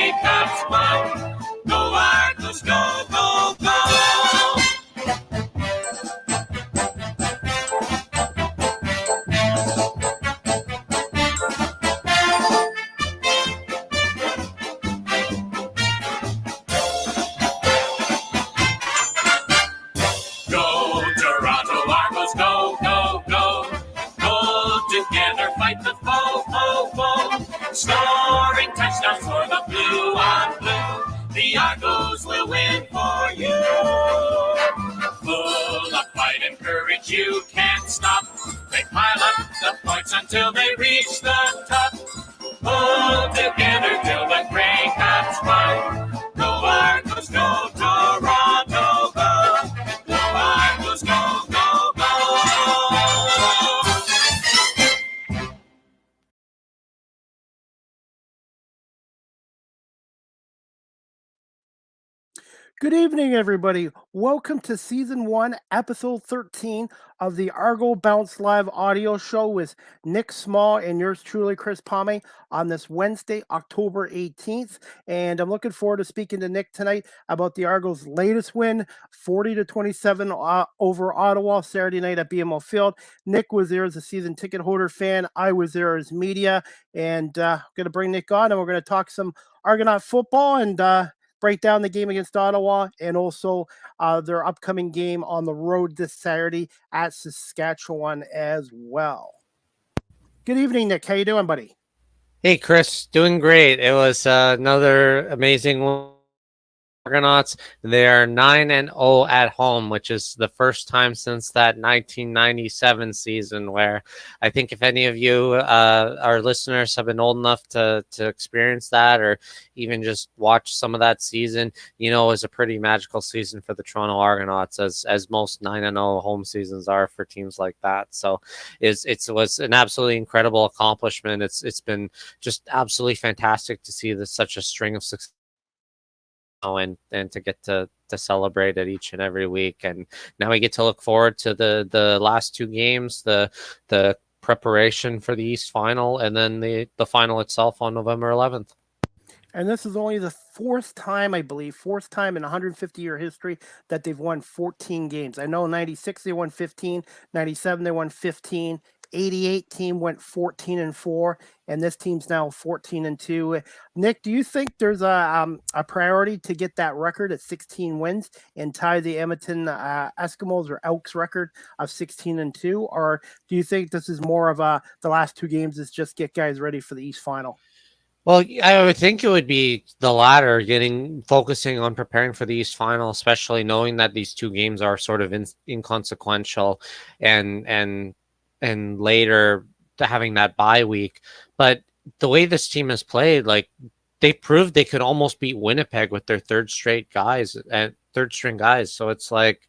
Grey Cups won. Go Argos, go, go, go! Go Toronto Argos, go, go, go! Go together, fight the foe, foe, foe! Scoring touchdowns for the blue on blue. The Argos will win for you. Full of fight and courage, you can't stop. They pile up the points until they reach the top. Pull together till the Grey Cups won. Go Argos, go Toronto, go! Go Argos, go, go, go! Good evening, everybody. Welcome to Season 1, Episode 13 of the Argo Bounce Live audio show with Nick Small and yours truly, Chris Palme, on this Wednesday, October 18th. And I'm looking forward to speaking to Nick tonight about the Argos' latest win, 40-27 over Ottawa Saturday night at BMO Field. Nick was there as a season ticket holder fan. I was there as media. And I'm going to bring Nick on, and we're going to talk some Argonaut football and break down the game against Ottawa and also their upcoming game on the road this Saturday at Saskatchewan as well. Good evening, Nick. How you doing, buddy? Hey, Chris. Doing great. It was another amazing Argonauts. They are 9-0 at home, which is the first time since that 1997 season, where I think if any of you, our listeners, have been old enough to experience that or even just watch some of that season, you know, it was a pretty magical season for the Toronto Argonauts, as most 9-0 home seasons are for teams like that. So it was an absolutely incredible accomplishment. It's been just absolutely fantastic to see such a string of success. And to get to celebrate it each and every week, and now we get to look forward to the last two games, the preparation for the East Final, and then the final itself on November 11th. And this is only the fourth time in 150-year history that they've won 14 games. I know 96 they won 15, 97 they won 15, 88 team went 14-4, and this team's now 14-2. Nick, do you think there's a priority to get that record at 16 wins and tie the Edmonton Eskimos or Elks record of 16-2, or do you think this is more of the last two games is just get guys ready for the East Final? Well, I would think it would be the latter, focusing on preparing for the East Final, especially knowing that these two games are sort of inconsequential and later to having that bye week. But the way this team has played, like, they proved they could almost beat Winnipeg with their third string guys. So it's like,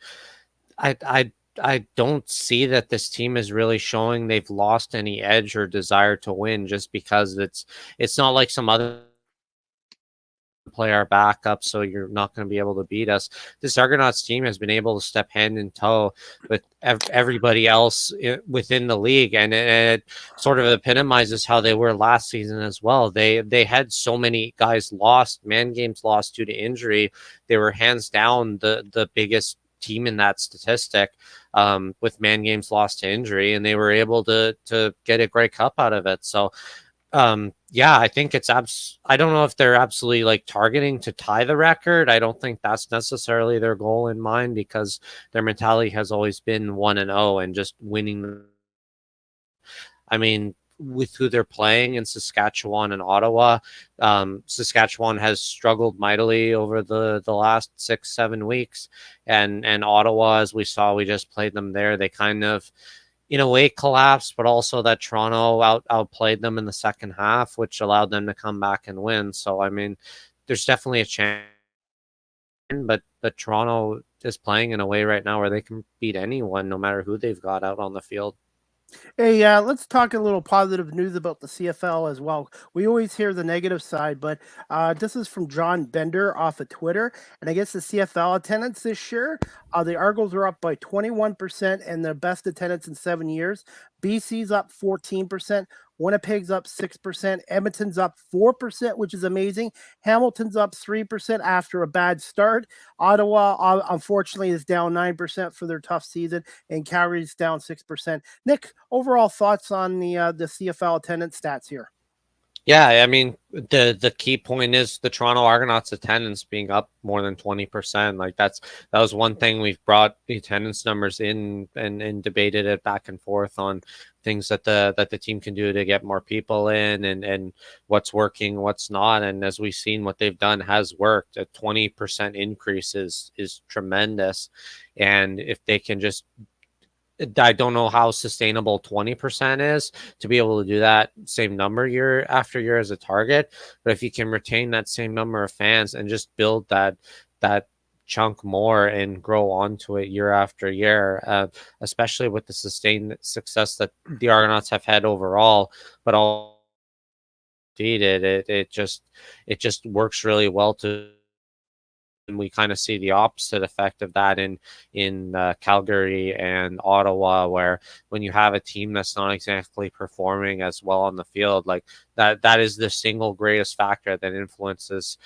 I don't see that this team is really showing they've lost any edge or desire to win, just because it's not like some other play our backup, so you're not going to be able to beat us. This Argonauts team has been able to step hand in toe with everybody else within the league, and it sort of epitomizes how they were last season as well. They had so many guys lost, man games lost due to injury. They were hands down the biggest team in that statistic, with man games lost to injury, and they were able to get a Grey Cup out of it. So yeah, I think I don't know if they're absolutely like targeting to tie the record. I don't think that's necessarily their goal in mind, because their mentality has always been 1-0 and just winning. I mean, with who they're playing in Saskatchewan and Ottawa, Saskatchewan has struggled mightily over the last 6-7 weeks, and Ottawa, as we saw, we just played them there. They kind of, in a way, collapsed, but also that Toronto outplayed them in the second half, which allowed them to come back and win. So, I mean, there's definitely a chance, but Toronto is playing in a way right now where they can beat anyone, no matter who they've got out on the field. Hey, let's talk a little positive news about the CFL as well. We always hear the negative side, but this is from John Bender off of Twitter. And I guess the CFL attendance this year, the Argos are up by 21% and their best attendance in 7 years. BC's up 14%. Winnipeg's up 6%. Edmonton's up 4%, which is amazing. Hamilton's up 3% after a bad start. Ottawa, unfortunately, is down 9% for their tough season, and Calgary's down 6%. Nick, overall thoughts on the CFL attendance stats here? Yeah, I mean the key point is the Toronto Argonauts attendance being up more than 20%. Like that was one thing we've brought the attendance numbers in and debated it back and forth on things that the team can do to get more people in and what's working, what's not. And as we've seen, what they've done has worked. A 20% increase is tremendous. And if they can just I don't know how sustainable 20% is to be able to do that same number year after year as a target. But if you can retain that same number of fans and just build that chunk more and grow onto it year after year, especially with the sustained success that the Argonauts have had overall, but all it just works really well to. And we kind of see the opposite effect of that in Calgary and Ottawa, where when you have a team that's not exactly performing as well on the field, like that is the single greatest factor that influences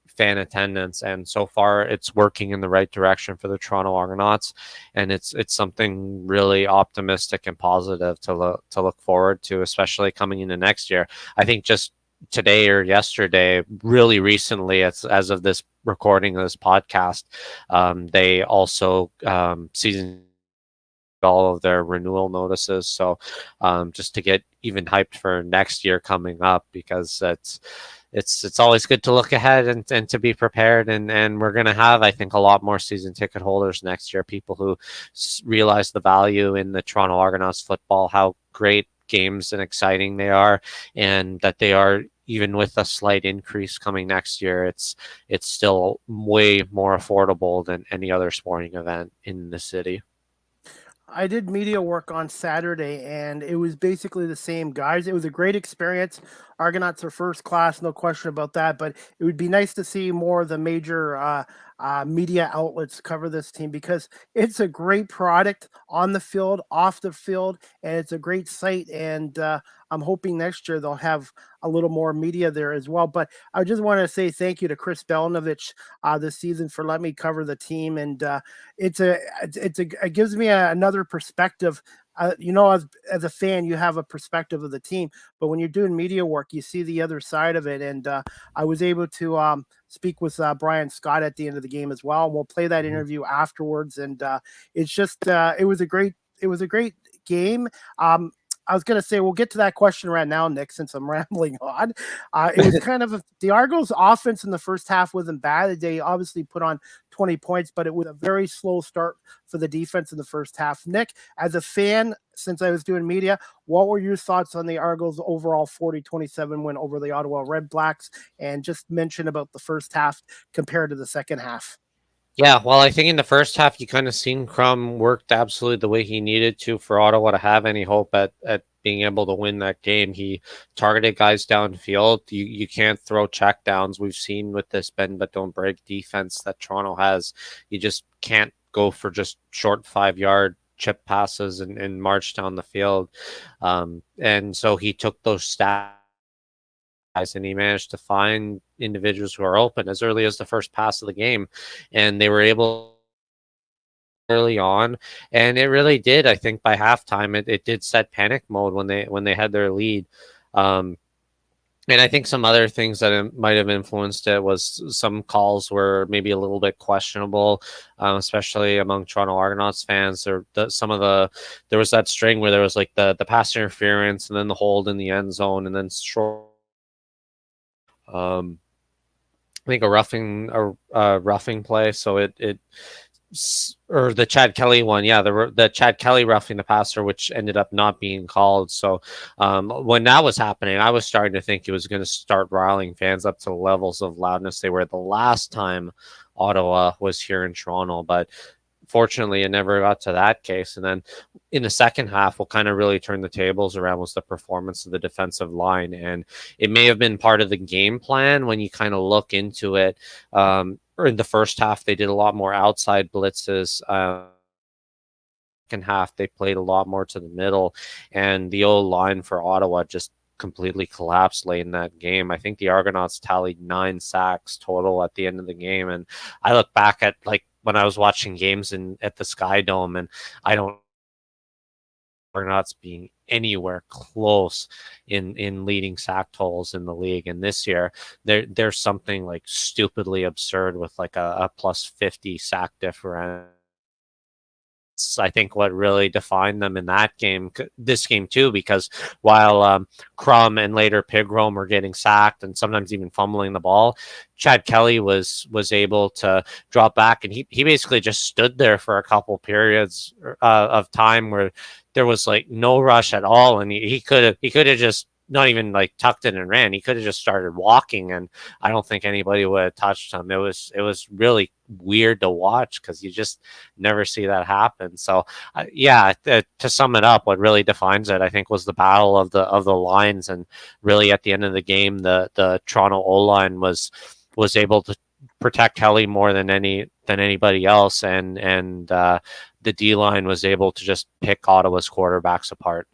fan attendance. And so far, it's working in the right direction for the Toronto Argonauts, and it's something really optimistic and positive to look forward to, especially coming into next year. I think just today or yesterday, really recently, as of this recording of this podcast, they also season all of their renewal notices. So just to get even hyped for next year coming up, because it's always good to look ahead and to be prepared. And we're going to have, I think, a lot more season ticket holders next year, people who realize the value in the Toronto Argonauts football, how great games and exciting they are, and that they are, even with a slight increase coming next year, it's still way more affordable than any other sporting event in the city. I did media work on Saturday, and it was basically the same guys. It was a great experience. Argonauts are first class, no question about that. But it would be nice to see more of the major media outlets cover this team, because it's a great product on the field, off the field, and it's a great site. And I'm hoping next year they'll have a little more media there as well. But I just want to say thank you to Chris Belnovich this season for letting me cover the team, and it gives me another perspective. As a fan, you have a perspective of the team, but when you're doing media work, you see the other side of it. And I was able to speak with Brian Scott at the end of the game as well, and we'll play that interview afterwards. And it's just it was a great game. I was going to say, we'll get to that question right now, Nick, since I'm rambling on. It was kind of the Argos' offense in the first half wasn't bad. They obviously put on 20 points, but it was a very slow start for the defense in the first half. Nick, as a fan, since I was doing media, what were your thoughts on the Argos' overall 40-27 win over the Ottawa Red Blacks? And just mention about the first half compared to the second half. Yeah, well, I think in the first half, you kind of seen Crum worked absolutely the way he needed to for Ottawa to have any hope at being able to win that game. He targeted guys downfield. You can't throw checkdowns. We've seen with this bend but don't break defense that Toronto has. You just can't go for just short 5-yard chip passes and march down the field. And so he took those stats and he managed to find individuals who are open as early as the first pass of the game, and they were able early on, and it really did. I think by halftime it did set panic mode when they had their lead. And I think some other things that might have influenced it was some calls were maybe a little bit questionable, especially among Toronto Argonauts fans. There was that string where there was like the pass interference and then the hold in the end zone and then short. I think a roughing play. So or the Chad Kelly one. Yeah. The Chad Kelly roughing the passer, which ended up not being called. So, when that was happening, I was starting to think it was going to start riling fans up to the levels of loudness they were the last time Ottawa was here in Toronto. But fortunately, it never got to that case. And then in the second half, what kind of really turned the tables around was the performance of the defensive line. And it may have been part of the game plan when you kind of look into it. Or in the first half, they did a lot more outside blitzes. Second half, they played a lot more to the middle. And the old line for Ottawa just completely collapsed late in that game. I think the Argonauts tallied 9 sacks total at the end of the game, and I look back at like when I was watching games in at the Sky Dome, and I don't Argonauts being anywhere close in leading sack totals in the league. And this year, there's something like stupidly absurd with like a plus 50 sack difference. I think what really defined them in that game, this game too, because while Crum and later Pigrom were getting sacked and sometimes even fumbling the ball, Chad Kelly was able to drop back, and he basically just stood there for a couple periods of time where there was like no rush at all, and he could have just not even like tucked in and ran. He could have just started walking, and I don't think anybody would have touched him. It was really weird to watch because you just never see that happen. So yeah, to sum it up, what really defines it, I think, was the battle of the lines, and really at the end of the game, the Toronto O line was able to protect Kelly more than anybody else, and the D line was able to just pick Ottawa's quarterbacks apart.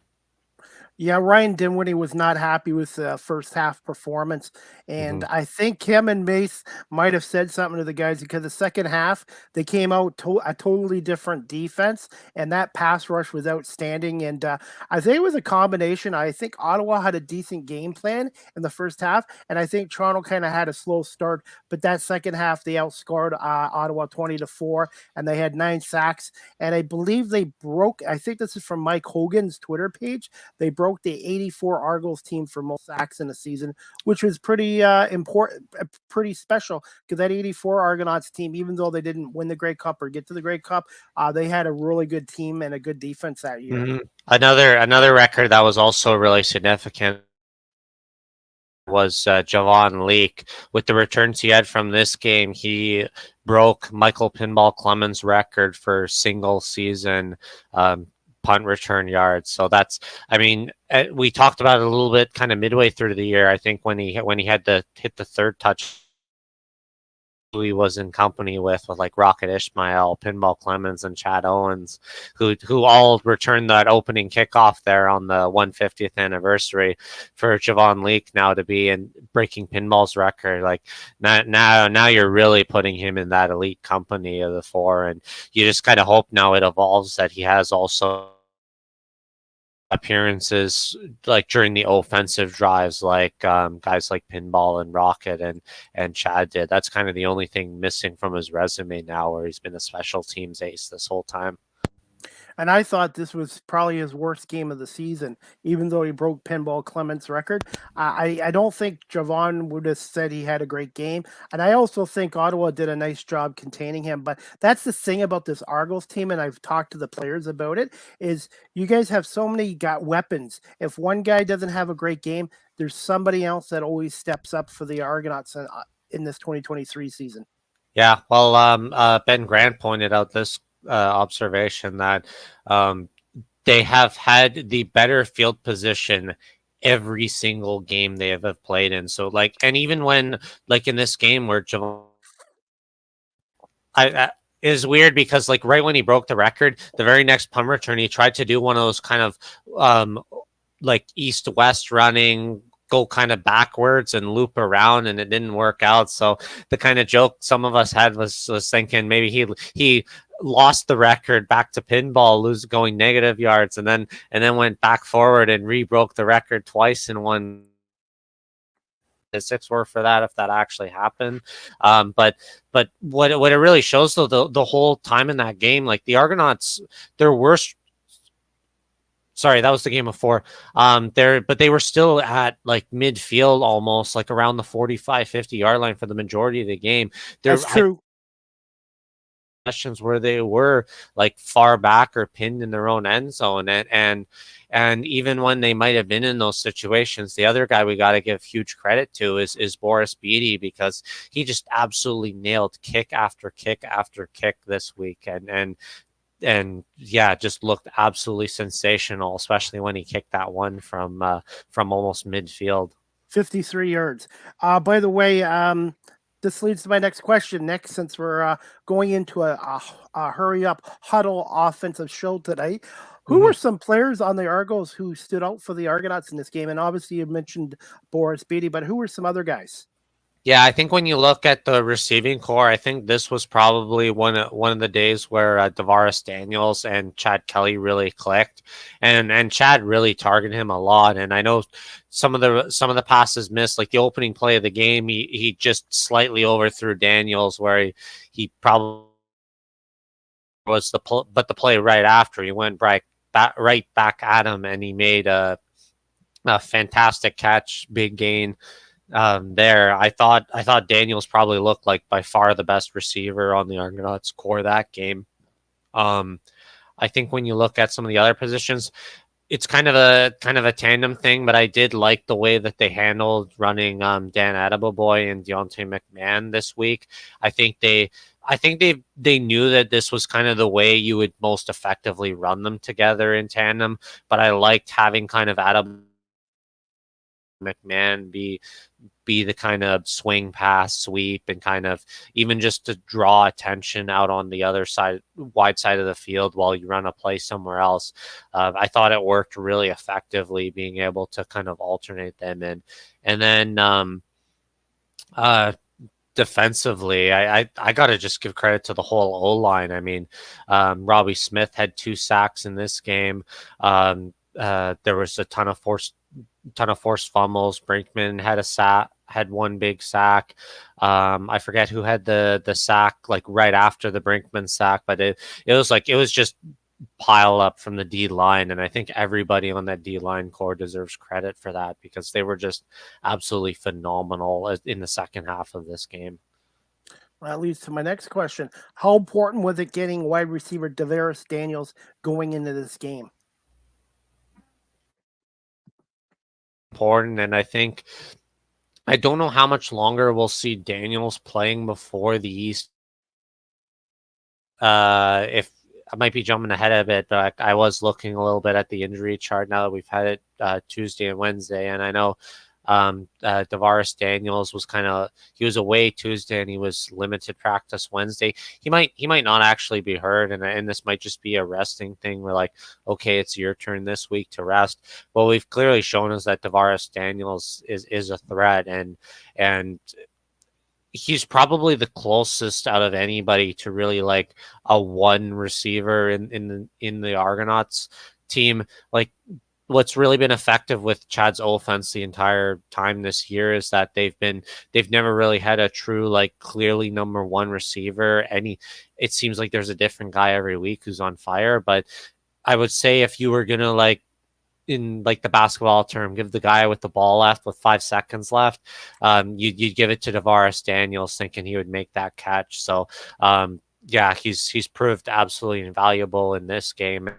Yeah, Ryan Dinwiddie was not happy with the first half performance, Hmm. and I think him and Mace might have said something to the guys because the second half they came out a totally different defense, and that pass rush was outstanding. And I think it was a combination. I think Ottawa had a decent game plan in the first half, and I think Toronto kind of had a slow start. But that second half, they outscored Ottawa 20-4, and they had 9 sacks. And I believe they broke. I think this is from Mike Hogan's Twitter page. They broke the 84 Argos team for most sacks in a season, which was pretty important, pretty special because that 84 Argonauts team, even though they didn't win the Grey Cup or get to the Grey Cup, they had a really good team and a good defense that year. Hmm. Another record that was also really significant was Javon Leake. With the returns he had from this game, he broke Michael Pinball Clemens' record for single season um, punt return yards. So that's, I mean, we talked about it a little bit kind of midway through the year. I think when he had to hit the third touch, who he was in company with like Rocket Ishmael, Pinball Clemens, and Chad Owens, who all returned that opening kickoff there on the 150th anniversary for Javon Leake now to be in breaking Pinball's record. Like now you're really putting him in that elite company of the four, and you just kind of hope now it evolves that he has also appearances like during the offensive drives, like guys like Pinball and Rocket and Chad did. That's kind of the only thing missing from his resume now, where he's been a special teams ace this whole time. And I thought this was probably his worst game of the season, even though he broke Pinball Clement's record. I don't think Javon would have said he had a great game. And I also think Ottawa did a nice job containing him. But that's the thing about this Argos team, and I've talked to the players about it, is you guys have so many got weapons. If one guy doesn't have a great game, there's somebody else that always steps up for the Argonauts in this 2023 season. Yeah, well, Ben Grant pointed out this observation that um, they have had the better field position every single game they have played in. So like, and even when like in this game where Javon I is weird because like right when he broke the record, the very next punt return, he tried to do one of those kind of um like east west running, go kind of backwards and loop around, and it didn't work out. So the kind of joke some of us had was thinking maybe he lost the record back to pinball, lose going negative yards, and then went back forward and re-broke the record twice in one. Statistics were for that if that actually happened. But what it really shows though, the whole time in that game, like the Argonauts, their worst. Sorry, that was the game of four. But they were still at like midfield, almost like around the 45-50 yard line for the majority of the game. There, That's true. Questions where they were like far back or pinned in their own end zone, and even when they might have been in those situations, the other guy we got to give huge credit to is Boris Beatty, because he just absolutely nailed kick after kick after kick this week, and yeah, just looked absolutely sensational, especially when he kicked that one from almost midfield. 53 yards. By the way, this leads to my next question, Nick, since we're going into a hurry up huddle offensive show today. Who were Mhm. some players on the Argos who stood out for the Argonauts in this game? And obviously, you mentioned Boris Beatty, but who were some other guys? Yeah, I think when you look at the receiving core, I think this was probably one of the days where Tavares Daniels and Chad Kelly really clicked, and Chad really targeted him a lot. And I know some of the passes missed, like the opening play of the game, he just slightly overthrew Daniels, where he probably was but the play right after he went right back at him, and he made a fantastic catch, big gain there. I thought Daniels probably looked like by far the best receiver on the Argonauts core that game. Um, I think when you look at some of the other positions, it's kind of a tandem thing, but I did like the way that they handled running Dan Attaboy and Deontay McMahon this week. I think they I think they knew that this was kind of the way you would most effectively run them together in tandem. But I liked having kind of Attaboy McMahon be the kind of swing pass sweep and kind of even just to draw attention out on the other side, wide side of the field while you run a play somewhere else. I thought it worked really effectively, being able to kind of alternate them in. And then uh, defensively, I got to just give credit to the whole O line. I mean, Robbie Smith had 2 sacks in this game. There was a ton of forced fumbles. Brinkman had one big sack. I forget who had the sack like right after the Brinkman sack, but it was just pile up from the D line, and I think everybody on that D line core deserves credit for that because they were just absolutely phenomenal in the second half of this game. Well, that leads to my next question. How important was it getting wide receiver Tavares Daniels going into this game? Important, and I don't know how much longer we'll see Daniels playing before the East. If I might be jumping ahead a bit, but I was looking a little bit at the injury chart now that we've had it Tuesday and Wednesday, and I know Tavares Daniels he was away Tuesday and he was limited practice Wednesday. He might not actually be hurt, and this might just be a resting thing. We're like, okay, it's your turn this week to rest. Well, we've clearly shown us that Tavares Daniels is a threat, and he's probably the closest out of anybody to really like a one receiver in the Argonauts team. Like what's really been effective with Chad's offense the entire time this year is that they've never really had a true like clearly number one receiver. It seems like there's a different guy every week who's on fire, but I would say if you were gonna like in like the basketball term, give the guy with the ball left with 5 seconds left, you'd give it to Tavares Daniels, thinking he would make that catch. So, yeah, he's proved absolutely invaluable in this game.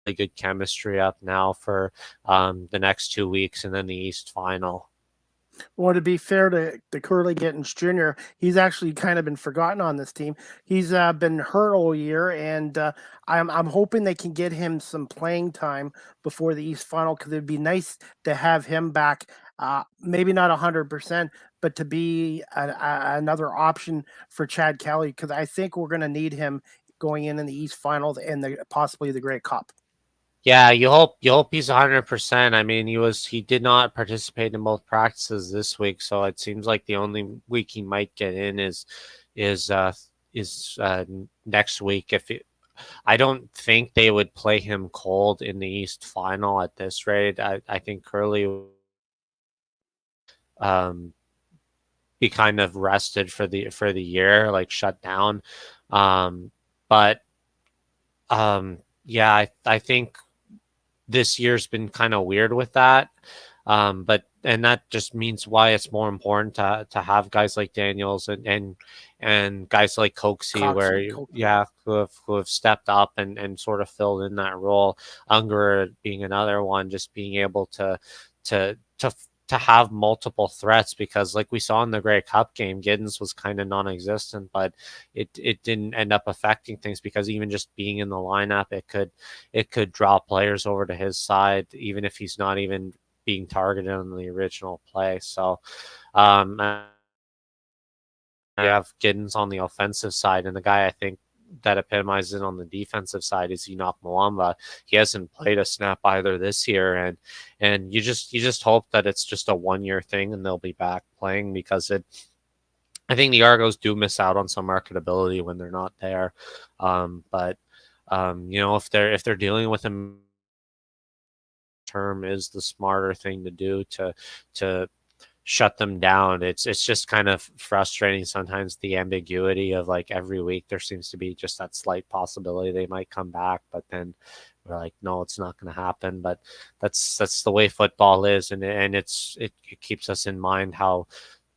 Really good chemistry up now for the next 2 weeks, and then the East final. Well, to be fair to Curly Gittens Jr., he's actually kind of been forgotten on this team. He's been hurt all year, and I'm hoping they can get him some playing time before the East Final because it'd be nice to have him back. Maybe not 100%, but to be another option for Chad Kelly because I think we're going to need him going in the East Finals and possibly the Grey Cup. Yeah, you hope he's 100%. I mean, he did not participate in both practices this week, so it seems like the only week he might get in is uh next week. I don't think they would play him cold in the East final at this rate. I think Curly um be kind of rested for the year, like shut down. Um, but yeah, I think this year's been kind of weird with that. But and that just means why it's more important to have guys like Daniels and guys like Coxie, where yeah, who have stepped up and sort of filled in that role. Unger being another one, just being able to to have multiple threats, because like we saw in the Grey Cup game, Giddens was kind of non-existent, but it didn't end up affecting things because even just being in the lineup, it could draw players over to his side, even if he's not even being targeted on the original play. So I have Giddens on the offensive side, and the guy I think that epitomizes it on the defensive side is Enoch Mwamba. He hasn't played a snap either this year, and you just hope that it's just a 1 year thing and they'll be back playing, because it I think the Argos do miss out on some marketability when they're not there. But if they're dealing with a term, is the smarter thing to do to shut them down. It's just kind of frustrating sometimes, the ambiguity of like every week there seems to be just that slight possibility they might come back, but then we're like, no, it's not going to happen. But that's the way football is, and it keeps us in mind how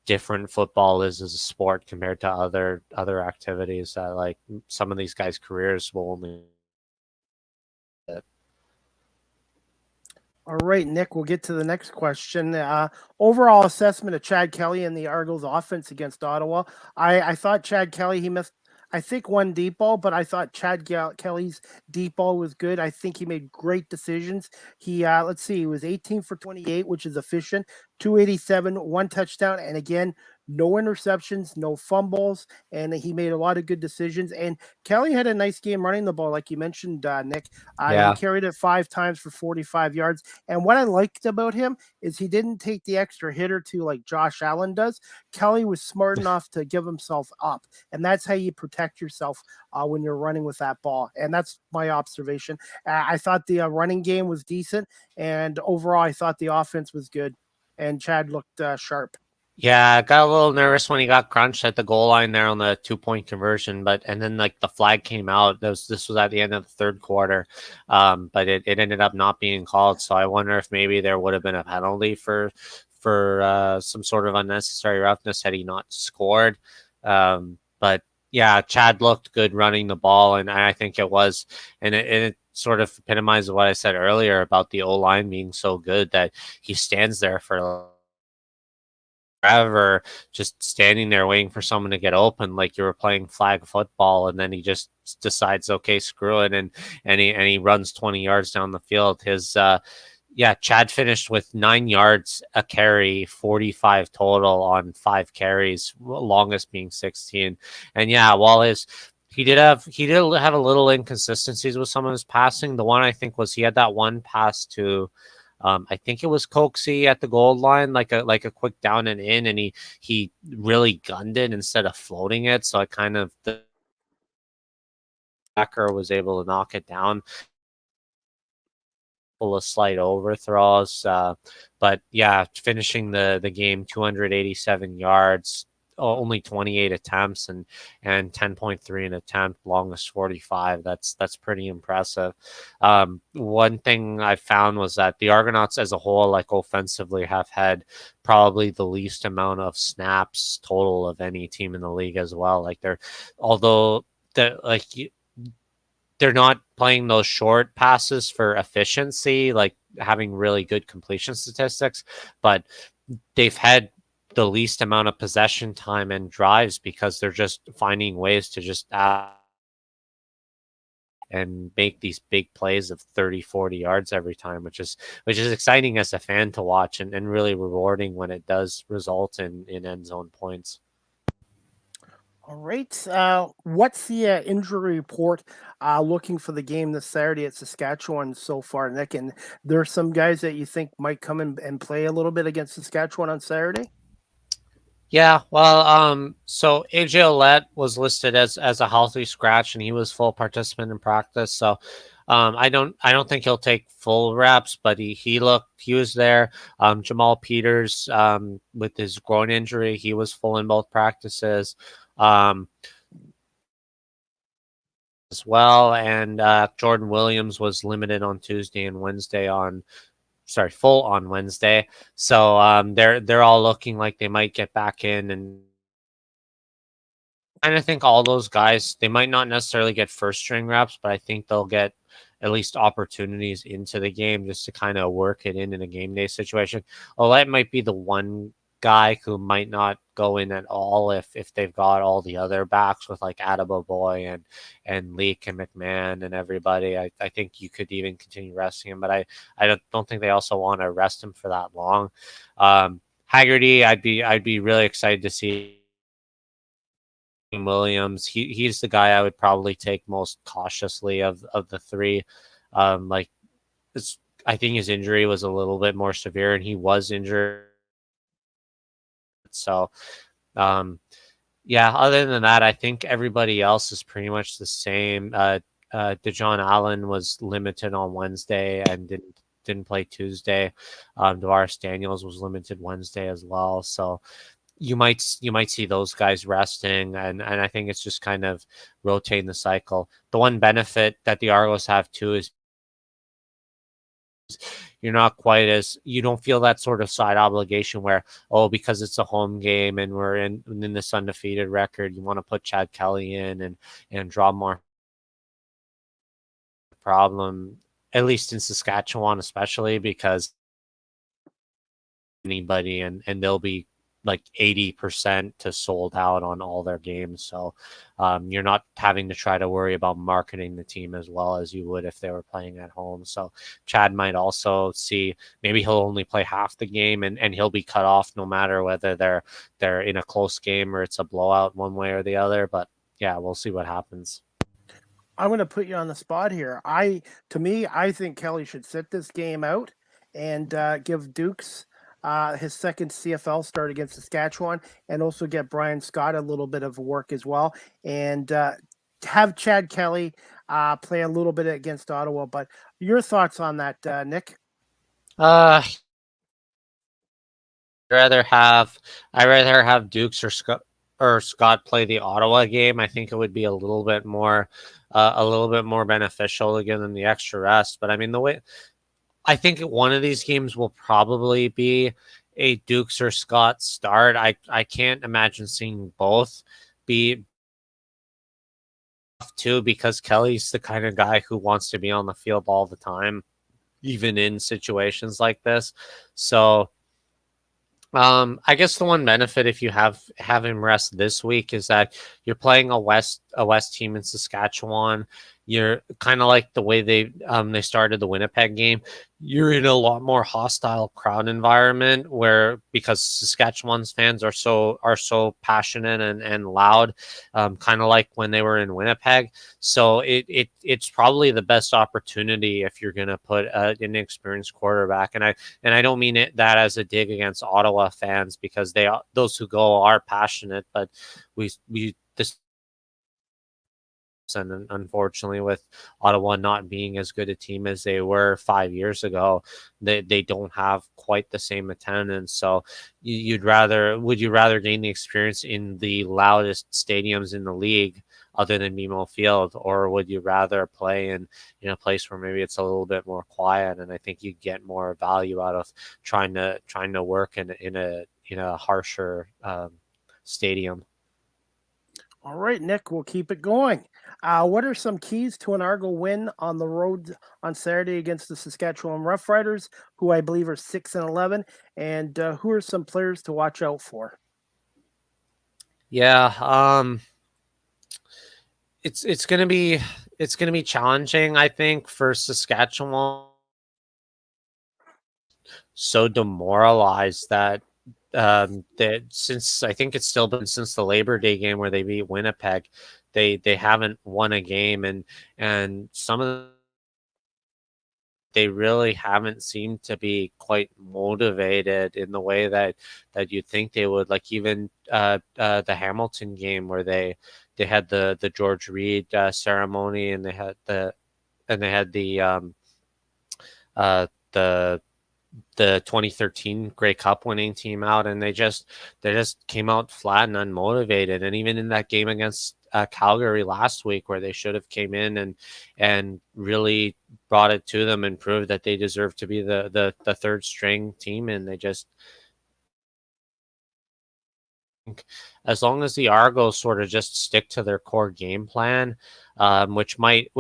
different football is as a sport compared to other activities that, like, some of these guys' careers will only. All right, Nick, we'll get to the next question. Overall assessment of Chad Kelly and the Argos offense against Ottawa. I thought Chad Kelly, he missed, I think, one deep ball, but I thought Kelly's deep ball was good. I think he made great decisions. Let's see, he was 18 for 28, which is efficient, 287, one touchdown, and again, no interceptions, no fumbles, and he made a lot of good decisions. And Kelly had a nice game running the ball, like you mentioned, Nick. He Yeah. carried it 5 times for 45 yards. And what I liked about him is he didn't take the extra hit or two like Josh Allen does. Kelly was smart enough to give himself up. And that's how you protect yourself when you're running with that ball. And that's my observation. I thought the running game was decent. And overall, I thought the offense was good. And Chad looked sharp. Yeah, I got a little nervous when he got crunched at the goal line there on the 2 point conversion, and then like the flag came out. This was at the end of the third quarter, but it ended up not being called. So I wonder if maybe there would have been a penalty for some sort of unnecessary roughness had he not scored. But yeah, Chad looked good running the ball, and I think it was, and it sort of epitomizes what I said earlier about the O line being so good that he stands there for forever, just standing there waiting for someone to get open, like you were playing flag football, and then he just decides, okay, screw it, and he runs 20 yards down the field. Chad finished with 9 yards a carry, 45 total on 5 carries, longest being 16. And yeah, while he did have a little inconsistencies with some of his passing. The one I think was he had that one pass to I think it was Coxie at the goal line, like a quick down and in, and he really gunned it instead of floating it. So I kind of the backer was able to knock it down, full of slight overthrows. But yeah, finishing the game 287 yards, only 28 attempts, and 10.3 an attempt, longest 45. That's pretty impressive. One thing I found was that the Argonauts as a whole, like offensively, have had probably the least amount of snaps total of any team in the league as well. Like although they're not playing those short passes for efficiency, like having really good completion statistics, but they've had the least amount of possession time and drives because they're just finding ways to just and make these big plays of 30, 40 yards every time, which is exciting as a fan to watch, and really rewarding when it does result in end zone points. All right. What's the injury report looking for the game this Saturday at Saskatchewan so far, Nick? And there's some guys that you think might come and play a little bit against Saskatchewan on Saturday? Yeah, well, so AJ Ouellette was listed as a healthy scratch, and he was full participant in practice. So, I don't think he'll take full reps, but he was there. Jamal Peters, with his groin injury, he was full in both practices, as well, and Jordan Williams was limited on Tuesday and Wednesday full on Wednesday. So they're all looking like they might get back in, and I think all those guys, they might not necessarily get first string reps, but I think they'll get at least opportunities into the game just to kind of work it in a game day situation. That might be the one guy who might not go in at all if they've got all the other backs with like Boy and Leak and McMahon and everybody. I think you could even continue resting him, but I don't think they also want to rest him for that long. Haggerty, I'd be really excited to see Williams, he's the guy I would probably take most cautiously of the three. Like it's, I think his injury was a little bit more severe, and he was injured. So, um, yeah. Other than that, I think everybody else is pretty much the same. DeJohn Allen was limited on Wednesday and didn't play Tuesday. Davaris Daniels was limited Wednesday as well. So you might see those guys resting, and I think it's just kind of rotating the cycle. The one benefit that the Argos have too is you don't feel that sort of side obligation where, oh, because it's a home game and we're in this undefeated record, you want to put Chad Kelly in and draw more problem, at least in Saskatchewan, especially because anybody and they'll be like 80% to sold out on all their games. So you're not having to try to worry about marketing the team as well as you would if they were playing at home. So Chad might also see maybe he'll only play half the game and he'll be cut off no matter whether they're in a close game or it's a blowout one way or the other. But yeah, we'll see what happens. I'm going to put you on the spot here. I think Kelly should sit this game out and give Dukes his second CFL start against Saskatchewan, and also get Brian Scott a little bit of work as well, and have Chad Kelly play a little bit against Ottawa. But your thoughts on that, Nick? Uh, rather have I rather have Dukes or Scott play the Ottawa game. I think it would be a little bit more beneficial to give them the extra rest. But I mean, the way I think one of these games will probably be a Dukes or Scott start. I can't imagine seeing both be too, because Kelly's the kind of guy who wants to be on the field all the time, even in situations like this. So I guess the one benefit if you have him rest this week is that you're playing a West team in Saskatchewan. You're kind of like the way they started the Winnipeg game. You're in a lot more hostile crowd environment where because Saskatchewan's fans are so passionate and loud, kind of like when they were in Winnipeg. So it's probably the best opportunity if you're going to put an inexperienced quarterback. And I don't mean that as a dig against Ottawa fans because those who go are passionate, but we this and unfortunately with Ottawa not being as good a team as they were 5 years ago, they don't have quite the same attendance. So would you rather gain the experience in the loudest stadiums in the league other than BMO Field, or would you rather play in a place where maybe it's a little bit more quiet? And I think you get more value out of trying to work in a harsher stadium. All right, Nick, we'll keep it going. What are some keys to an Argo win on the road on Saturday against the Saskatchewan Roughriders, who I believe are 6-11, and who are some players to watch out for? Yeah, it's gonna be challenging, I think, for Saskatchewan. So demoralized that since I think it's still been since the Labor Day game where they beat Winnipeg, they haven't won a game, and some of they really haven't seemed to be quite motivated in the way that you'd think they would. Like even the Hamilton game where they had the George Reed ceremony, and they had uh, the 2013 Grey Cup winning team out, and they just came out flat and unmotivated. And even in that game against Calgary last week, where they should have came in and really brought it to them and proved that they deserve to be the third string team, and they just as long as the Argos sort of just stick to their core game plan, which might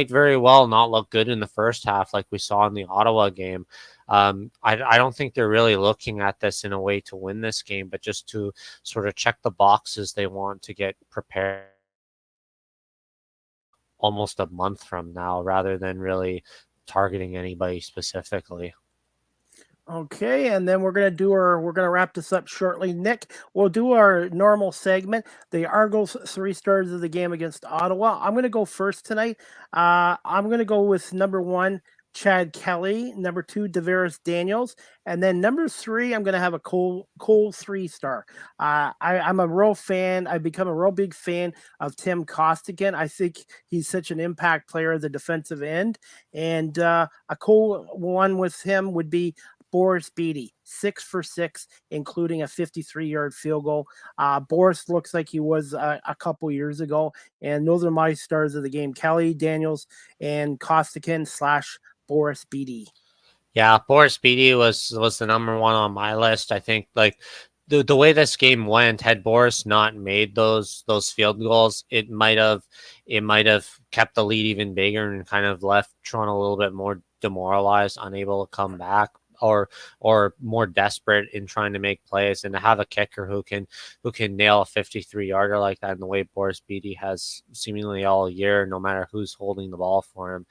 very well not look good in the first half, like we saw in the Ottawa game. I don't think they're really looking at this in a way to win this game, but just to sort of check the boxes they want to get prepared almost a month from now, rather than really targeting anybody specifically. Okay, and then we're gonna wrap this up shortly. Nick, we'll do our normal segment, the Argos 3 stars of the game against Ottawa. I'm gonna go first tonight. I'm gonna go with number one, Chad Kelly, number two, Deveris Daniels, and then number three, I'm gonna have a Cole 3 star. I'm a real fan. I've become a real big fan of Tim Costigan. I think he's such an impact player at the defensive end, and a cool one with him would be Boris Beatty, 6 for 6, including a 53-yard field goal. Boris looks like he was a couple years ago, and those are my stars of the game: Kelly, Daniels, and Costigan slash Boris Beatty. Yeah, Boris Beatty was the number one on my list. I think like the way this game went, had Boris not made those field goals, it might have kept the lead even bigger and kind of left Toronto a little bit more demoralized, unable to come back, or more desperate in trying to make plays. And to have a kicker who can nail a 53-yarder like that in the way Boris Beatty has seemingly all year, no matter who's holding the ball for him,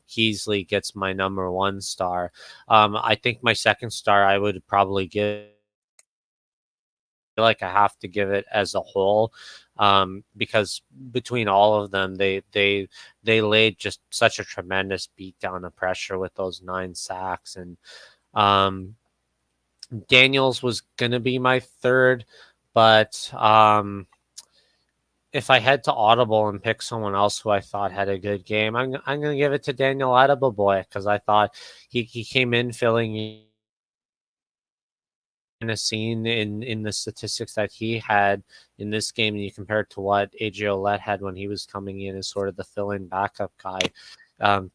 Keesley gets my number 1 star. I think my second star I would probably give, like I have to give it as a whole, because between all of them, they laid just such a tremendous beat down of pressure with those 9 sacks. And um, Daniels was gonna be my third, but if I head to Audible and pick someone else who I thought had a good game, I'm gonna give it to Daniel Boy, because I thought he came in filling in a scene in the statistics that he had in this game, and you compare it to what AJ Ouellette had when he was coming in as sort of the fill-in backup guy.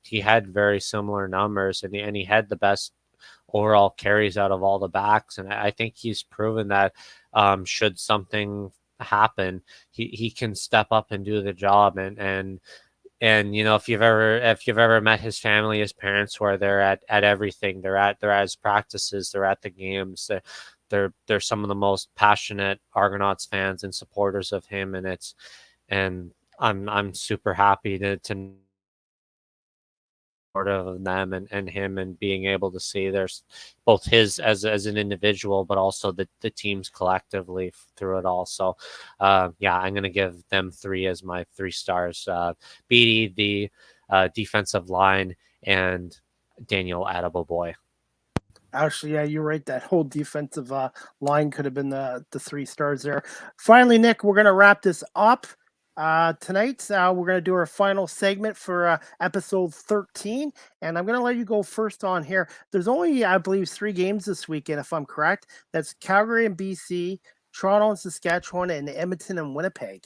He had very similar numbers, and he had the best overall carries out of all the backs. And I think he's proven that, should something happen, he can step up and do the job. And if you've ever met his family, his parents, who are there at everything, they're at his practices, they're at the games, they're some of the most passionate Argonauts fans and supporters of him. And I'm super happy to of them and him, and being able to see there's both his as an individual, but also the teams collectively through it all. So yeah, I'm gonna give them three as my 3 stars: Beatty, the defensive line, and Daniel Boy. Actually, yeah, you're right. That whole defensive line could have been the 3 stars there. Finally, Nick, we're gonna wrap this up tonight. We're gonna do our final segment for episode 13, and I'm gonna let you go first on here. There's only, I believe, 3 games this weekend, if I'm correct. That's Calgary and BC, Toronto and Saskatchewan, and Edmonton and Winnipeg.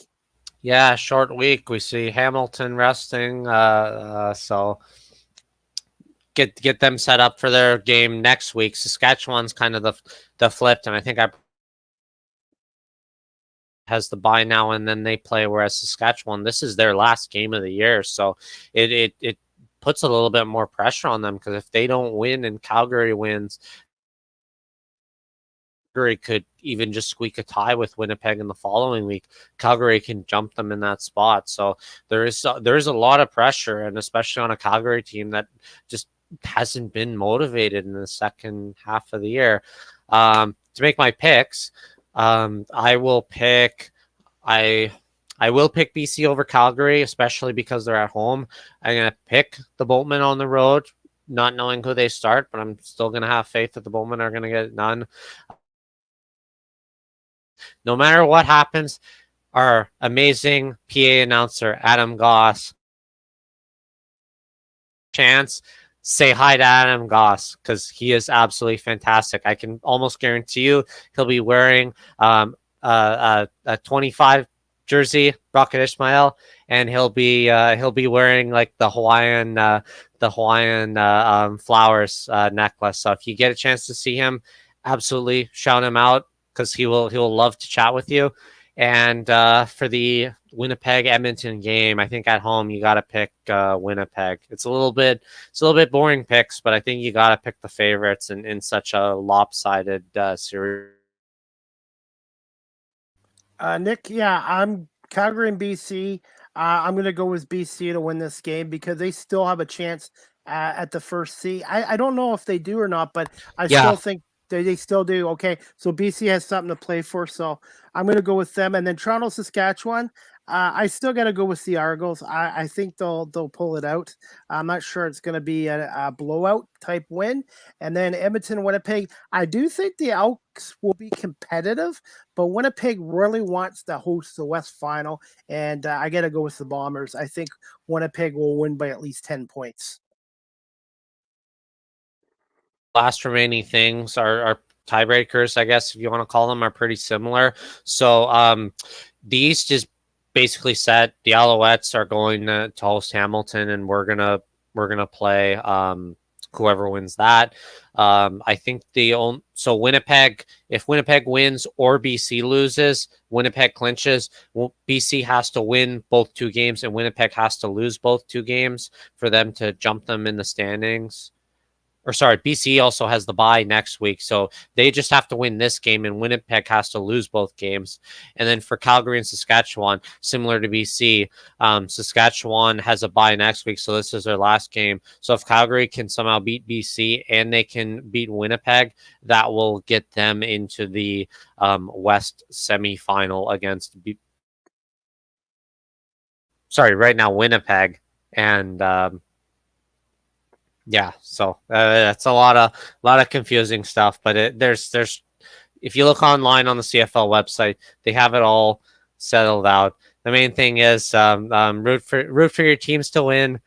Yeah, short week. We see Hamilton resting, so get them set up for their game next week. Saskatchewan's kind of the flipped, and I think I has the bye now, and then they play. Whereas Saskatchewan, this is their last game of the year, so it puts a little bit more pressure on them, because if they don't win and Calgary wins, Calgary could even just squeak a tie with Winnipeg in the following week. Calgary can jump them in that spot. So there is a lot of pressure, and especially on a Calgary team that just hasn't been motivated in the second half of the year. To make my picks, I will pick I I will pick BC over Calgary, especially because they're at home. I'm gonna pick the Boltmen on the road, not knowing who they start, but I'm still gonna have faith that the Boltmen are gonna get it done. No matter what happens, our amazing PA announcer Adam Goss, chance, say hi to Adam Goss, because he is absolutely fantastic. I can almost guarantee you he'll be wearing a 25 jersey, Rocket Ismail, and he'll be wearing like the Hawaiian flowers necklace. So if you get a chance to see him, absolutely shout him out, because he will love to chat with you. And for the Winnipeg Edmonton game, I think at home you got to pick Winnipeg. It's a little bit boring picks, but I think you got to pick the favorites in such a lopsided series. Nick, yeah, I'm Calgary and BC. I'm going to go with BC to win this game because they still have a chance at the first seed. I don't know if they do or not, but I Yeah, still think they still do. Okay, so BC has something to play for, so I'm going to go with them. And then Toronto, Saskatchewan. I still got to go with the Argos. I think they'll pull it out. I'm not sure it's going to be a blowout type win. And then Edmonton, Winnipeg. I do think the Elks will be competitive, but Winnipeg really wants to host the West Final, and I got to go with the Bombers. I think Winnipeg will win by at least 10 points. last remaining things are tiebreakers, I guess, if you want to call them, are pretty similar. So the East is basically set. The Alouettes are going to host Hamilton, and we're gonna play whoever wins that. I think so Winnipeg, if Winnipeg wins or BC loses, Winnipeg clinches. Well, BC has to win both two games, and Winnipeg has to lose both two games for them to jump them in the standings. Or sorry, BC also has the bye next week, so they just have to win this game, and Winnipeg has to lose both games. And then for Calgary and Saskatchewan, similar to BC, Saskatchewan has a bye next week, so this is their last game. So if Calgary can somehow beat BC and they can beat Winnipeg, that will get them into the West semifinal against. Right now Winnipeg, and yeah, so that's a lot of confusing stuff, but there's if you look online on the CFL website, they have it all settled out. The main thing is root for your teams to win,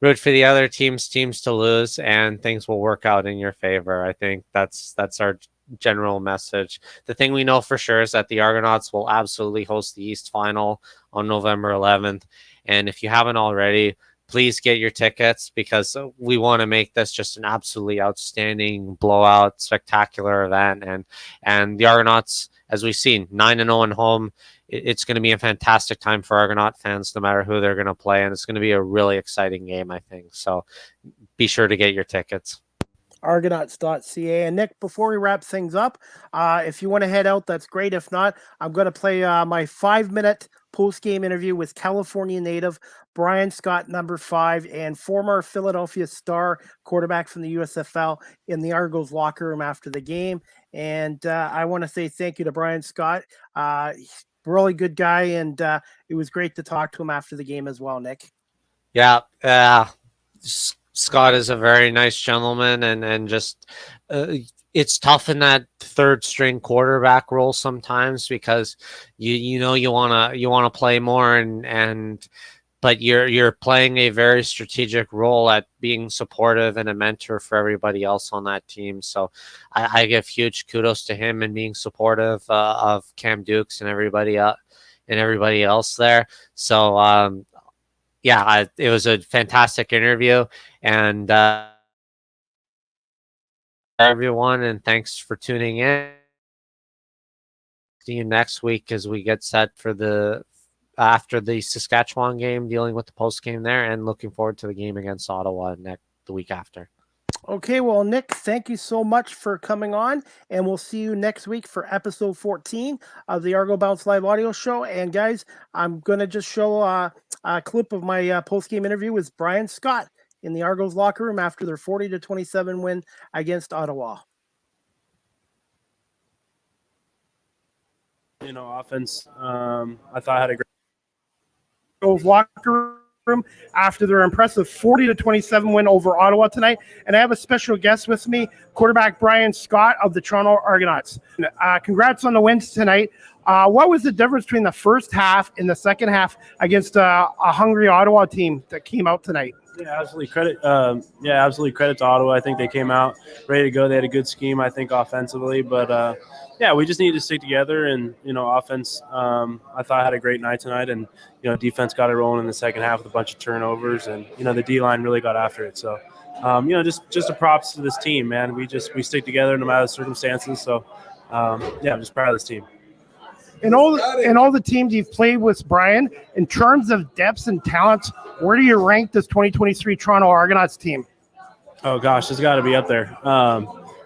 root for the other teams to lose, and things will work out in your favor. I think that's our general message. The thing we know for sure is that the Argonauts will absolutely host the East Final on November 11th, and if you haven't already, please get your tickets, because we want to make this just an absolutely outstanding blowout, spectacular event. And the Argonauts, as we've seen, 9-0 at home. It's going to be a fantastic time for Argonaut fans, no matter who they're going to play, and it's going to be a really exciting game, I think. So be sure to get your tickets. Argonauts.ca. And Nick, before we wrap things up, if you want to head out, that's great. If not, I'm going to play my 5-minute post-game interview with California native Brian Scott, number 5, and former Philadelphia Star quarterback from the USFL in the Argos locker room after the game. And I want to say thank you to Brian Scott. Really good guy, and it was great to talk to him after the game as well, Nick. Yeah, Scott is a very nice gentleman, and just it's tough in that third string quarterback role sometimes, because you want to play more, and but you're playing a very strategic role at being supportive and a mentor for everybody else on that team. So I give huge kudos to him and being supportive of Cam Dukes and everybody else there. So yeah, it was a fantastic interview, and everyone, and thanks for tuning in. See you next week as we get set for after the Saskatchewan game, dealing with the post game there, and looking forward to the game against Ottawa the week after. Okay, well, Nick, thank you so much for coming on, and we'll see you next week for episode 14 of the Argo Bounce Live audio show. And guys, I'm going to just show a clip of my post-game interview with Brian Scott in the Argos locker room after their 40-27 win against Ottawa. Offense, I thought had a great locker room after their impressive 40-27 win over Ottawa tonight. And I have a special guest with me, quarterback Brian Scott of the Toronto Argonauts. Congrats on the wins tonight. What was the difference between the first half and the second half against a hungry Ottawa team that came out tonight? Yeah, absolutely credit. Absolutely credit to Ottawa. I think they came out ready to go. They had a good scheme, I think, offensively. But we just needed to stick together. And offense, I thought had a great night tonight. And defense got it rolling in the second half with a bunch of turnovers. And the D line really got after it. So just a props to this team, man. We stick together no matter the circumstances. So I'm just proud of this team. In all the teams you've played with, Brian, in terms of depths and talents, where do you rank this 2023 Toronto Argonauts team? Oh gosh, it's got to be up there.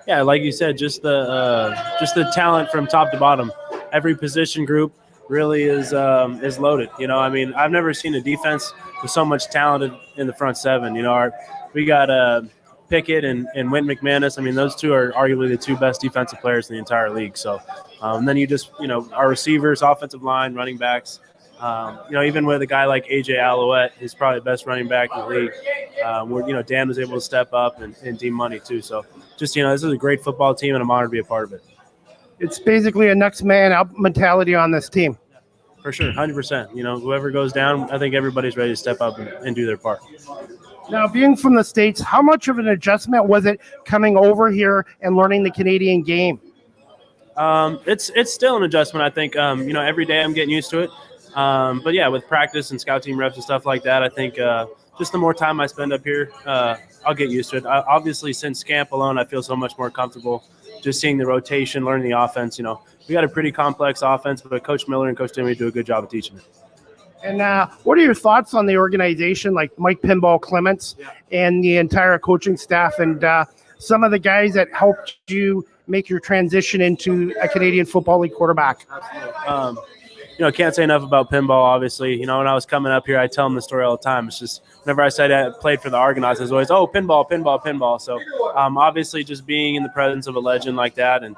Like you said, just the talent from top to bottom. Every position group really is loaded. I've never seen a defense with so much talent in the front seven. Pickett and Wynton McManus. I mean, those two are arguably the two best defensive players in the entire league. So then you just, our receivers, offensive line, running backs, even with a guy like AJ Alouette, who's probably the best running back in the league, where, Dan was able to step up and team money too. So just, this is a great football team, and I'm honored to be a part of it. It's basically a next man up mentality on this team. For sure, 100%. Whoever goes down, I think everybody's ready to step up and do their part. Now, being from the States, how much of an adjustment was it coming over here and learning the Canadian game? It's still an adjustment, I think. Every day I'm getting used to it. But yeah, with practice and scout team reps and stuff like that, I think just the more time I spend up here, I'll get used to it. Obviously, since camp alone, I feel so much more comfortable just seeing the rotation, learning the offense. We got a pretty complex offense, but Coach Miller and Coach Timmy do a good job of teaching it. And what are your thoughts on the organization, like Mike Pinball Clements and the entire coaching staff and some of the guys that helped you make your transition into a Canadian Football League quarterback? Can't say enough about pinball, obviously. When I was coming up here, I tell them the story all the time. It's just whenever I said I played for the Argonauts, it was always, pinball, pinball, pinball. So obviously just being in the presence of a legend like that and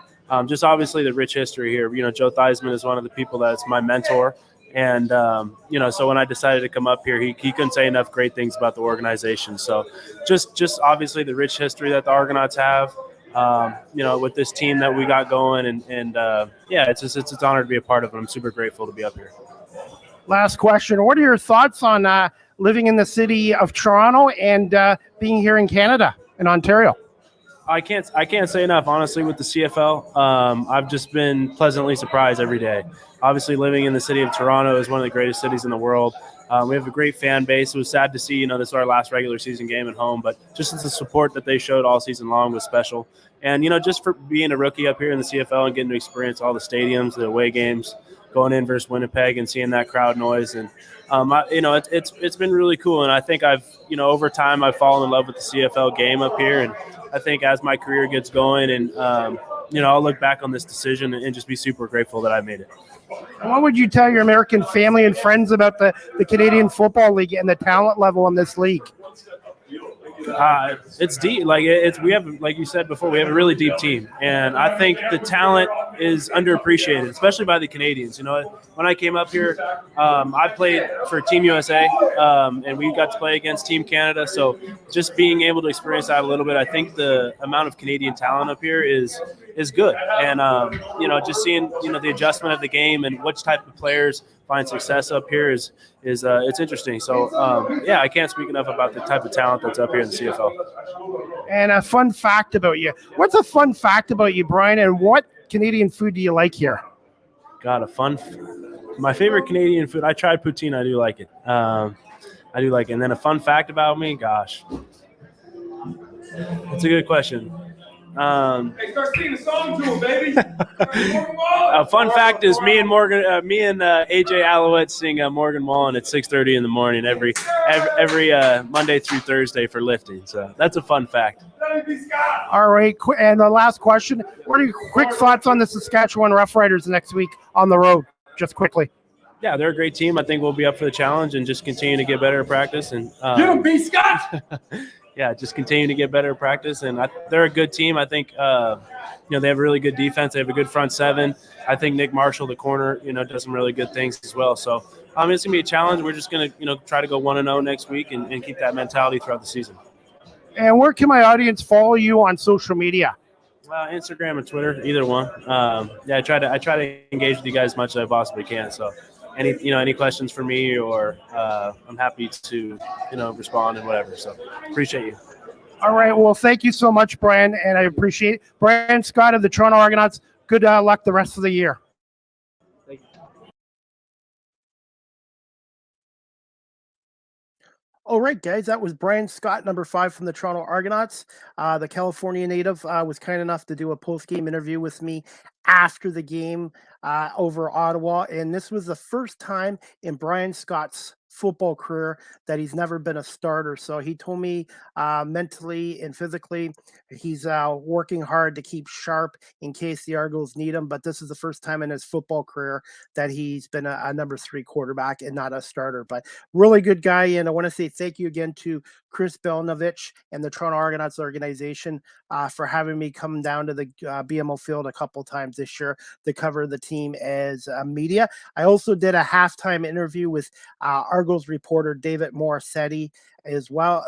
just obviously the rich history here. Joe Theismann is one of the people that's my mentor. And, so when I decided to come up here, he couldn't say enough great things about the organization. So just obviously the rich history that the Argonauts have, with this team that we got going. And it's an honor to be a part of it. I'm super grateful to be up here. Last question. What are your thoughts on living in the city of Toronto and being here in Canada, in Ontario? I can't say enough, honestly, with the CFL. I've just been pleasantly surprised every day. Obviously, living in the city of Toronto is one of the greatest cities in the world. We have a great fan base. It was sad to see, this is our last regular season game at home, but just the support that they showed all season long was special. And, just for being a rookie up here in the CFL and getting to experience all the stadiums, the away games, going in versus Winnipeg and seeing that crowd noise. And, it's been really cool. And I think over time, I've fallen in love with the CFL game up here. And I think as my career gets going and, I'll look back on this decision and just be super grateful that I made it. And what would you tell your American family and friends about the Canadian Football League and the talent level in this league? It's deep. We have, like you said before, we have a really deep team, and I think the talent is underappreciated, especially by the Canadians. When I came up here, I played for Team USA, and we got to play against Team Canada. So just being able to experience that a little bit, I think the amount of Canadian talent up here is good, and just seeing the adjustment of the game and which type of players find success up here is it's interesting. So I can't speak enough about the type of talent that's up here in the CFL. And a fun fact about you. What's a fun fact about you, Brian? And what Canadian food do you like here? My favorite Canadian food. I tried poutine. I do like it. And then a fun fact about me. Gosh, that's a good question. Hey, start singing a song to him, baby. A fun fact is me and AJ Alouette sing Morgan Wallen at 6:30 in the morning every Monday through Thursday for lifting. So that's a fun fact. All right, and the last question: what are your quick thoughts on the Saskatchewan Roughriders next week on the road? Just quickly. Yeah, they're a great team. I think we'll be up for the challenge and just continue to get better at practice and Get him, B. Scott. Yeah, just continue to get better at practice. And they're a good team. I think, they have a really good defense. They have a good front seven. I think Nick Marshall, the corner, does some really good things as well. So it's going to be a challenge. We're just going to, try to go 1-0 next week and keep that mentality throughout the season. And where can my audience follow you on social media? Instagram and Twitter, either one. I try to engage with you guys as much as I possibly can. So any questions for me or I'm happy to, respond and whatever. So appreciate you. All right. Well, thank you so much, Brian, and I appreciate it. Brian Scott of the Toronto Argonauts. Good luck the rest of the year. Thank you. All right, guys, that was Brian Scott, number 5 from the Toronto Argonauts. The California native was kind enough to do a post-game interview with me after the game over Ottawa, and this was the first time in Brian Scott's football career that he's never been a starter. So he told me mentally and physically he's working hard to keep sharp in case the Argos need him. But this is the first time in his football career that he's been a number 3 quarterback and not a starter. But really good guy. And I want to say thank you again to Chris Belnovich and the Toronto Argonauts organization for having me come down to the BMO field a couple times this year to cover the team as media. I also did a halftime interview with Argos reporter David Morassutti as well,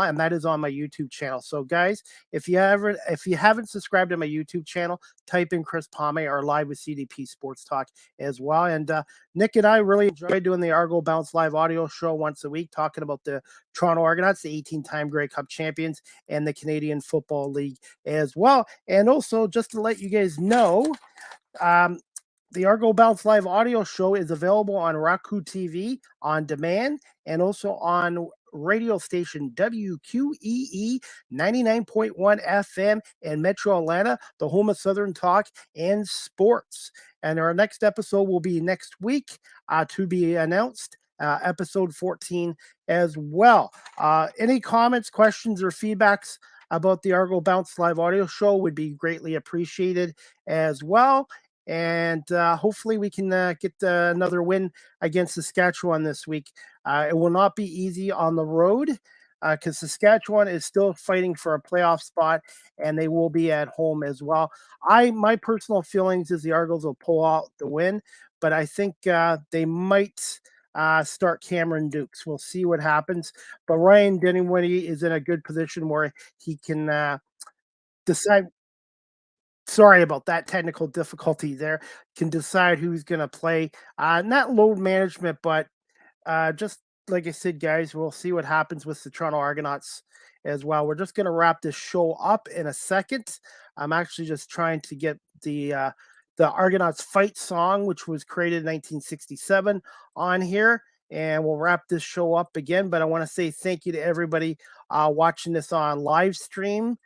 and that is on my YouTube channel. So guys, if you haven't subscribed to my YouTube channel, type in Chris Palme or Live with CDP Sports Talk as well. And Nick and I really enjoy doing the Argo Bounce Live audio show once a week, talking about the Toronto Argonauts, the 18-time Grey Cup champions, and the Canadian Football League as well. And also, just to let you guys know, the Argo Bounce Live audio show is available on Roku TV on demand and also on radio station WQEE 99.1 FM in Metro Atlanta, the home of Southern Talk and Sports. And our next episode will be next week to be announced, episode 14 as well. Any comments, questions, or feedbacks about the Argo Bounce Live audio show would be greatly appreciated as well. And hopefully we can get another win against Saskatchewan this week. It will not be easy on the road because Saskatchewan is still fighting for a playoff spot, and they will be at home as well. My personal feelings is the Argos will pull out the win, but I think they might start Cameron Dukes. We'll see what happens. But Ryan Dinwiddie is in a good position where he can decide. Sorry about that technical difficulty there. Can decide who's going to play. Not load management, but just like I said, guys, we'll see what happens with the Toronto Argonauts as well. We're just going to wrap this show up in a second. I'm actually just trying to get the Argonauts fight song, which was created in 1967, on here. And we'll wrap this show up again. But I want to say thank you to everybody watching this on live stream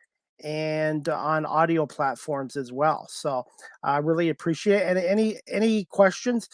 and on audio platforms as well. So I really appreciate it. And any questions,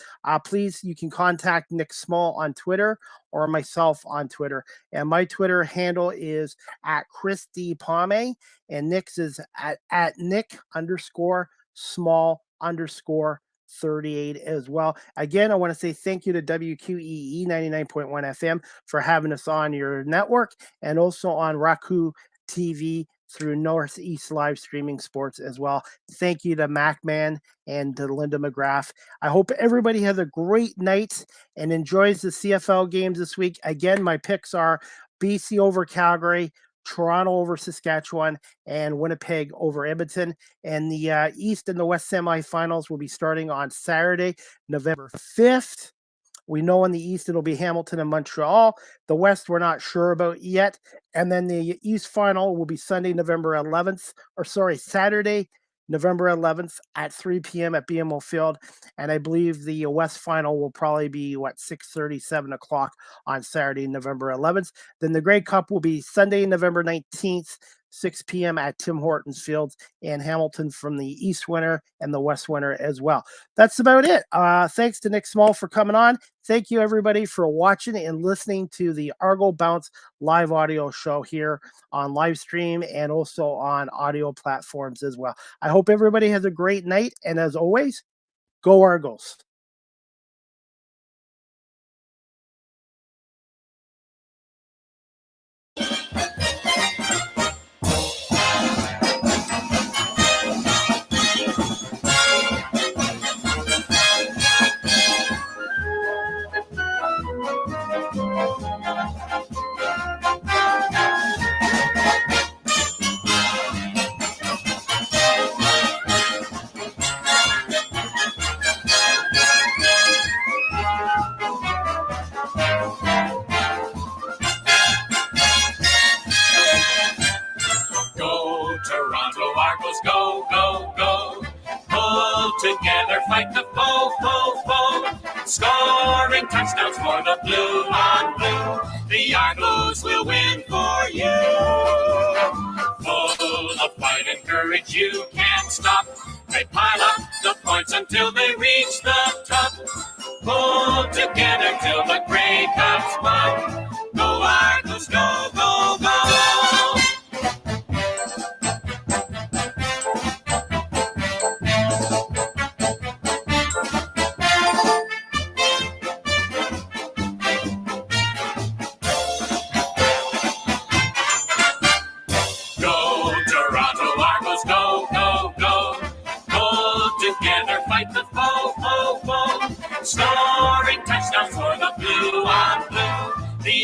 please, you can contact Nick Small on Twitter or myself on Twitter. And my Twitter handle is at Chris D. Palme, and Nick's is at Nick_Small_38 as well. Again, I want to say thank you to WQEE 99.1 FM for having us on your network and also on Roku TV through Northeast Live Streaming Sports as well. Thank you to MacMan and to Linda McGrath. I hope everybody has a great night and enjoys the CFL games this week. Again, my picks are BC over Calgary, Toronto over Saskatchewan, and Winnipeg over Edmonton. And the East and the West semifinals will be starting on Saturday, November 5th. We know in the East it'll be Hamilton and Montreal. The West we're not sure about yet. And then the East final will be Saturday, November 11th at 3 p.m. at BMO Field. And I believe the West final will probably be, 6:30, 7 o'clock on Saturday, November 11th. Then the Grey Cup will be Sunday, November 19th, 6 p.m. at Tim Hortons Field, and Hamilton from the East winner and the West winner as well. That's about it. Thanks to Nick Small for coming on. Thank you, everybody, for watching and listening to the Argo Bounce live audio show here on live stream and also on audio platforms as well. I hope everybody has a great night. And as always, go Argos. Go, Toronto Argos, go, go, go. Pull together, fight the foe, foe, foe. Scoring touchdowns for the blue on blue. The Argos will win for you. Full of fight and courage, you can't stop. They pile up the points until they reach the top. Pull together